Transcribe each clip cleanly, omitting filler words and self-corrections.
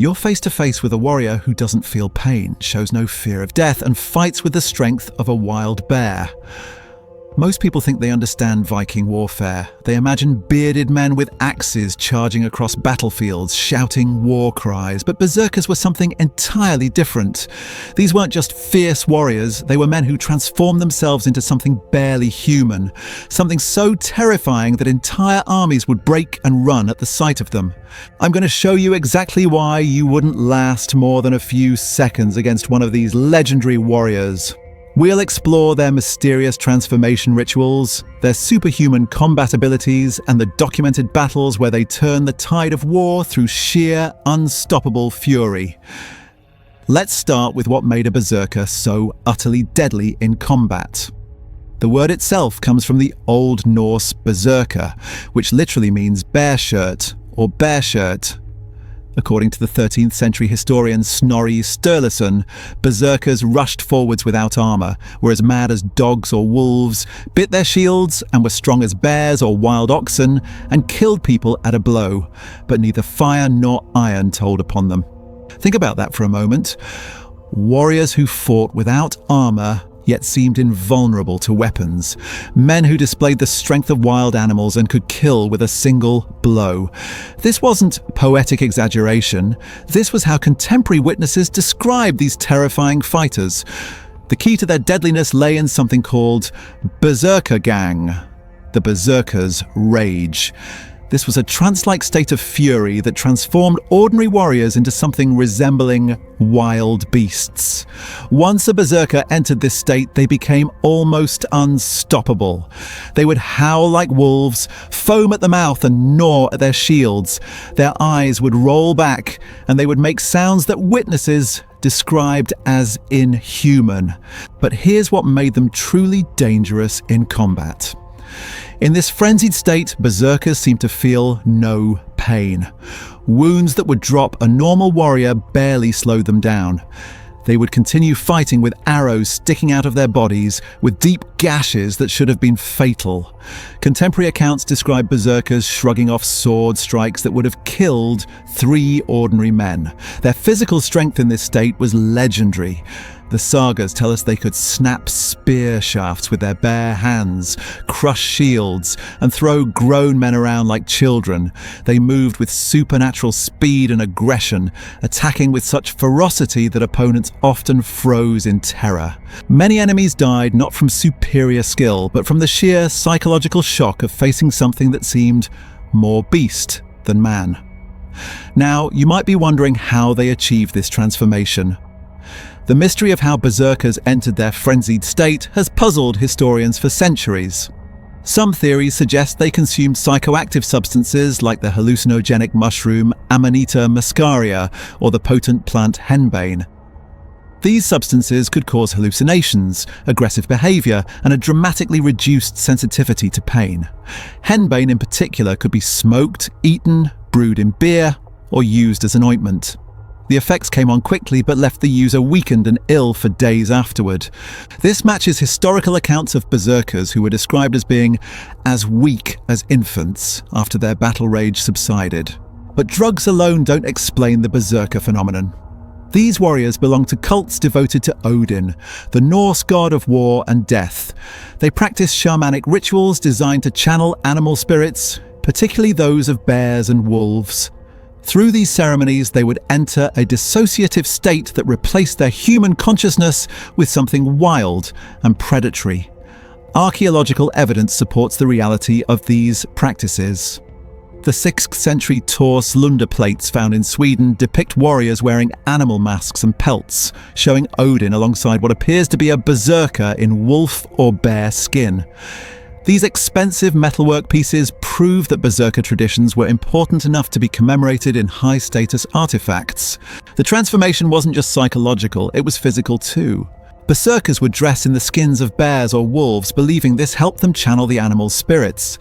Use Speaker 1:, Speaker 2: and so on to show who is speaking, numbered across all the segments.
Speaker 1: You're face to face with a warrior who doesn't feel pain, shows no fear of death, and fights with the strength of a wild bear. Most people think they understand Viking warfare. They imagine bearded men with axes charging across battlefields, shouting war cries. But berserkers were something entirely different. These weren't just fierce warriors, they were men who transformed themselves into something barely human. Something so terrifying that entire armies would break and run at the sight of them. I'm going to show you exactly why you wouldn't last more than a few seconds against one of these legendary warriors. We'll explore their mysterious transformation rituals, their superhuman combat abilities, and the documented battles where they turn the tide of war through sheer, unstoppable fury. Let's start with what made a berserker so utterly deadly in combat. The word itself comes from the Old Norse berserker, which literally means bear shirt or bear shirt. According to the 13th century historian Snorri Sturluson, berserkers rushed forwards without armour, were as mad as dogs or wolves, bit their shields and were strong as bears or wild oxen, and killed people at a blow, but neither fire nor iron told upon them. Think about that for a moment. Warriors who fought without armour yet seemed invulnerable to weapons. Men who displayed the strength of wild animals and could kill with a single blow. This wasn't poetic exaggeration. This was how contemporary witnesses described these terrifying fighters. The key to their deadliness lay in something called berserker gang, the berserker's rage. This was a trance-like state of fury that transformed ordinary warriors into something resembling wild beasts. Once a berserker entered this state, they became almost unstoppable. They would howl like wolves, foam at the mouth and gnaw at their shields. Their eyes would roll back, and they would make sounds that witnesses described as inhuman. But here's what made them truly dangerous in combat. In this frenzied state, berserkers seemed to feel no pain. Wounds that would drop a normal warrior barely slowed them down. They would continue fighting with arrows sticking out of their bodies, with deep gashes that should have been fatal. Contemporary accounts describe berserkers shrugging off sword strikes that would have killed 3 ordinary men. Their physical strength in this state was legendary. The sagas tell us they could snap spear shafts with their bare hands, crush shields, and throw grown men around like children. They moved with supernatural speed and aggression, attacking with such ferocity that opponents often froze in terror. Many enemies died not from superior skill, but from the sheer psychological shock of facing something that seemed more beast than man. Now, you might be wondering how they achieved this transformation. The mystery of how berserkers entered their frenzied state has puzzled historians for centuries. Some theories suggest they consumed psychoactive substances like the hallucinogenic mushroom Amanita muscaria or the potent plant henbane. These substances could cause hallucinations, aggressive behaviour, and a dramatically reduced sensitivity to pain. Henbane in particular could be smoked, eaten, brewed in beer, or used as an ointment. The effects came on quickly but left the user weakened and ill for days afterward. This matches historical accounts of berserkers who were described as being as weak as infants after their battle rage subsided. But drugs alone don't explain the berserker phenomenon. These warriors belonged to cults devoted to Odin, the Norse god of war and death. They practiced shamanic rituals designed to channel animal spirits, particularly those of bears and wolves. Through these ceremonies, they would enter a dissociative state that replaced their human consciousness with something wild and predatory. Archaeological evidence supports the reality of these practices. The 6th century Torslunda plates found in Sweden depict warriors wearing animal masks and pelts, showing Odin alongside what appears to be a berserker in wolf or bear skin. These expensive metalwork pieces prove that berserker traditions were important enough to be commemorated in high-status artifacts. The transformation wasn't just psychological, it was physical too. Berserkers would dress in the skins of bears or wolves, believing this helped them channel the animal's spirits.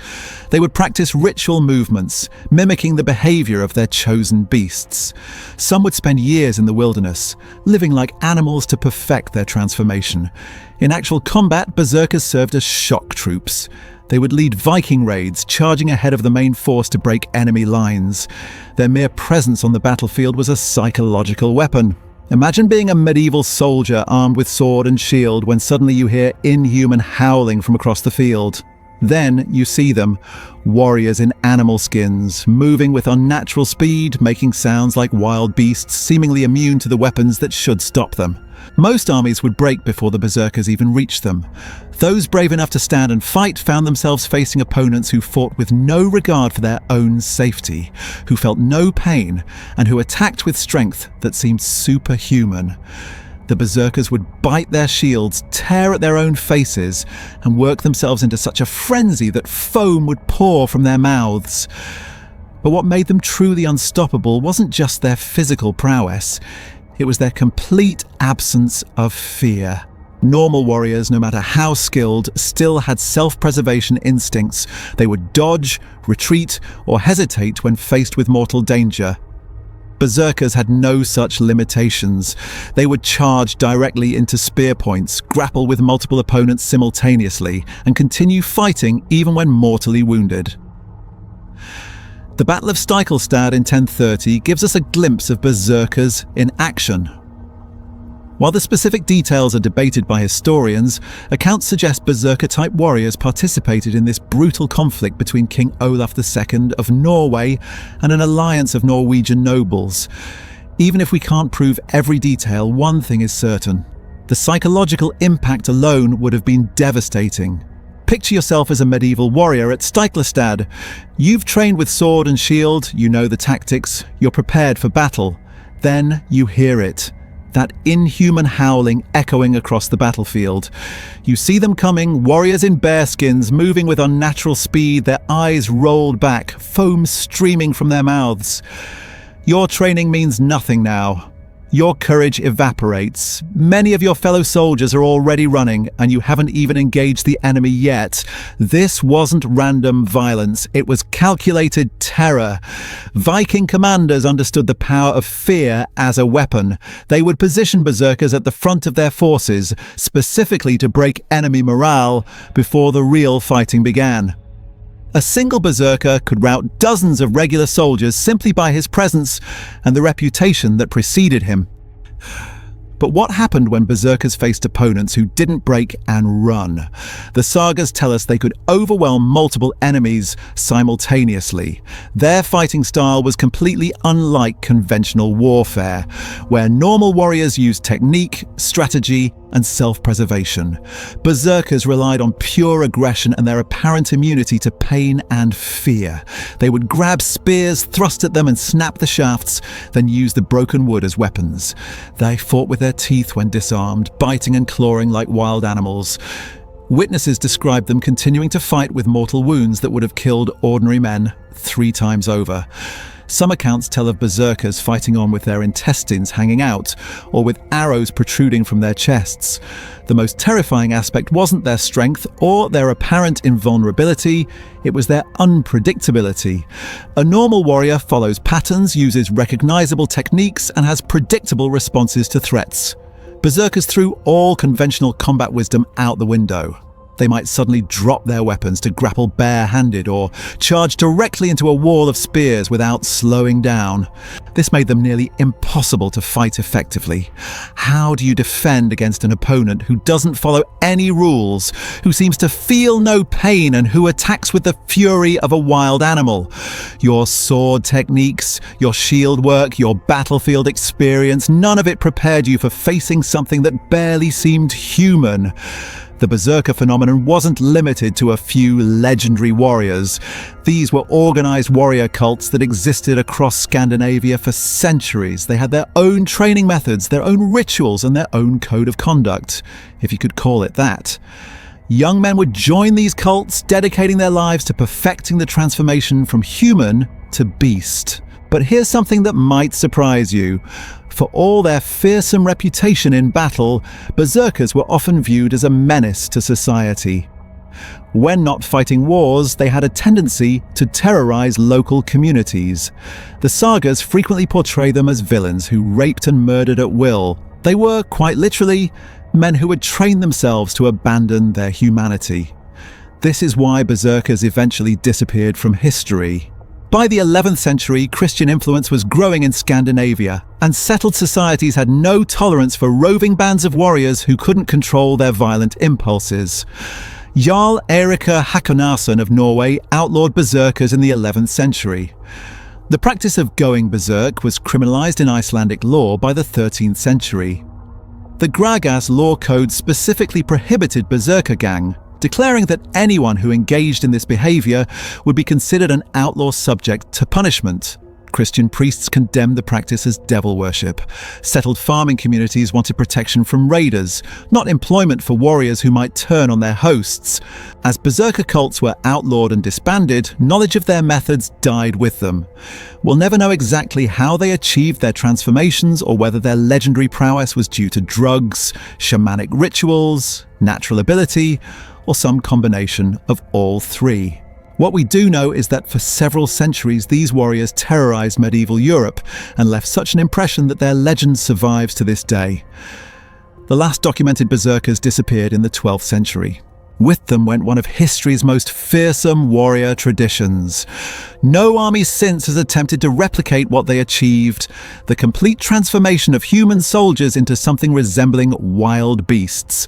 Speaker 1: They would practice ritual movements, mimicking the behavior of their chosen beasts. Some would spend years in the wilderness, living like animals to perfect their transformation. In actual combat, berserkers served as shock troops. They would lead Viking raids, charging ahead of the main force to break enemy lines. Their mere presence on the battlefield was a psychological weapon. Imagine being a medieval soldier armed with sword and shield when suddenly you hear inhuman howling from across the field. Then you see them, warriors in animal skins, moving with unnatural speed, making sounds like wild beasts, seemingly immune to the weapons that should stop them. Most armies would break before the berserkers even reached them. Those brave enough to stand and fight found themselves facing opponents who fought with no regard for their own safety, who felt no pain, and who attacked with strength that seemed superhuman. The berserkers would bite their shields, tear at their own faces, and work themselves into such a frenzy that foam would pour from their mouths. But what made them truly unstoppable wasn't just their physical prowess. It was their complete absence of fear. Normal warriors, no matter how skilled, still had self-preservation instincts. They would dodge, retreat, or hesitate when faced with mortal danger. Berserkers had no such limitations. They would charge directly into spear points, grapple with multiple opponents simultaneously, and continue fighting even when mortally wounded. The Battle of Stiklestad in 1030 gives us a glimpse of berserkers in action. While the specific details are debated by historians, accounts suggest berserker-type warriors participated in this brutal conflict between King Olaf II of Norway and an alliance of Norwegian nobles. Even if we can't prove every detail, one thing is certain. The psychological impact alone would have been devastating. Picture yourself as a medieval warrior at Stiklestad. You've trained with sword and shield, you know the tactics, you're prepared for battle. Then you hear it. That inhuman howling echoing across the battlefield. You see them coming, warriors in bearskins, moving with unnatural speed, their eyes rolled back, foam streaming from their mouths. Your training means nothing now. Your courage evaporates. Many of your fellow soldiers are already running, and you haven't even engaged the enemy yet. This wasn't random violence, it was calculated terror. Viking commanders understood the power of fear as a weapon. They would position berserkers at the front of their forces, specifically to break enemy morale before the real fighting began. A single berserker could rout dozens of regular soldiers simply by his presence and the reputation that preceded him. But what happened when berserkers faced opponents who didn't break and run? The sagas tell us they could overwhelm multiple enemies simultaneously. Their fighting style was completely unlike conventional warfare, where normal warriors used technique, strategy, and self-preservation. Berserkers relied on pure aggression and their apparent immunity to pain and fear. They would grab spears, thrust at them and snap the shafts, then use the broken wood as weapons. They fought with their teeth when disarmed, biting and clawing like wild animals. Witnesses described them continuing to fight with mortal wounds that would have killed ordinary men 3 times over. Some accounts tell of berserkers fighting on with their intestines hanging out, or with arrows protruding from their chests. The most terrifying aspect wasn't their strength or their apparent invulnerability, it was their unpredictability. A normal warrior follows patterns, uses recognizable techniques, and has predictable responses to threats. Berserkers threw all conventional combat wisdom out the window. They might suddenly drop their weapons to grapple bare-handed or charge directly into a wall of spears without slowing down. This made them nearly impossible to fight effectively. How do you defend against an opponent who doesn't follow any rules, who seems to feel no pain, and who attacks with the fury of a wild animal? Your sword techniques, your shield work, your battlefield experience, none of it prepared you for facing something that barely seemed human. The berserker phenomenon wasn't limited to a few legendary warriors. These were organized warrior cults that existed across Scandinavia for centuries. They had their own training methods, their own rituals, and their own code of conduct, if you could call it that. Young men would join these cults, dedicating their lives to perfecting the transformation from human to beast. But here's something that might surprise you. For all their fearsome reputation in battle, berserkers were often viewed as a menace to society. When not fighting wars, they had a tendency to terrorize local communities. The sagas frequently portray them as villains who raped and murdered at will. They were, quite literally, men who had trained themselves to abandon their humanity. This is why berserkers eventually disappeared from history. By the 11th century, Christian influence was growing in Scandinavia, and settled societies had no tolerance for roving bands of warriors who couldn't control their violent impulses. Jarl Eirik Hakonason of Norway outlawed berserkers in the 11th century. The practice of going berserk was criminalized in Icelandic law by the 13th century. The Gragas law code specifically prohibited berserker gang, declaring that anyone who engaged in this behavior would be considered an outlaw subject to punishment. Christian priests condemned the practice as devil worship. Settled farming communities wanted protection from raiders, not employment for warriors who might turn on their hosts. As berserker cults were outlawed and disbanded, knowledge of their methods died with them. We'll never know exactly how they achieved their transformations or whether their legendary prowess was due to drugs, shamanic rituals, natural ability, or some combination of all three. What we do know is that for several centuries these warriors terrorized medieval Europe and left such an impression that their legend survives to this day. The last documented berserkers disappeared in the 12th century. With them went one of history's most fearsome warrior traditions. No army since has attempted to replicate what they achieved, the complete transformation of human soldiers into something resembling wild beasts.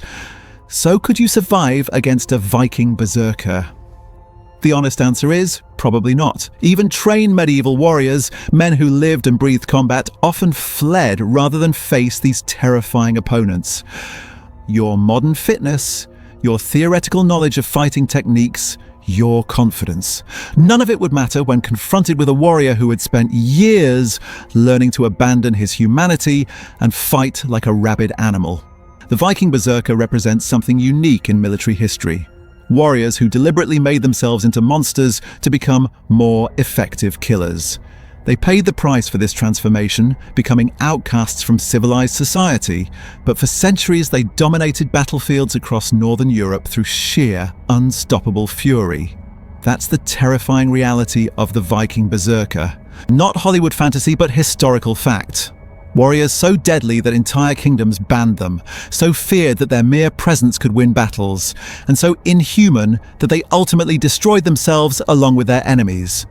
Speaker 1: So could you survive against a Viking berserker? The honest answer is, probably not. Even trained medieval warriors, men who lived and breathed combat, often fled rather than face these terrifying opponents. Your modern fitness, your theoretical knowledge of fighting techniques, your confidence. None of it would matter when confronted with a warrior who had spent years learning to abandon his humanity and fight like a rabid animal. The Viking Berserker represents something unique in military history. Warriors who deliberately made themselves into monsters to become more effective killers. They paid the price for this transformation, becoming outcasts from civilized society, but for centuries they dominated battlefields across northern Europe through sheer, unstoppable fury. That's the terrifying reality of the Viking Berserker. Not Hollywood fantasy, but historical fact. Warriors so deadly that entire kingdoms banned them, so feared that their mere presence could win battles, and so inhuman that they ultimately destroyed themselves along with their enemies.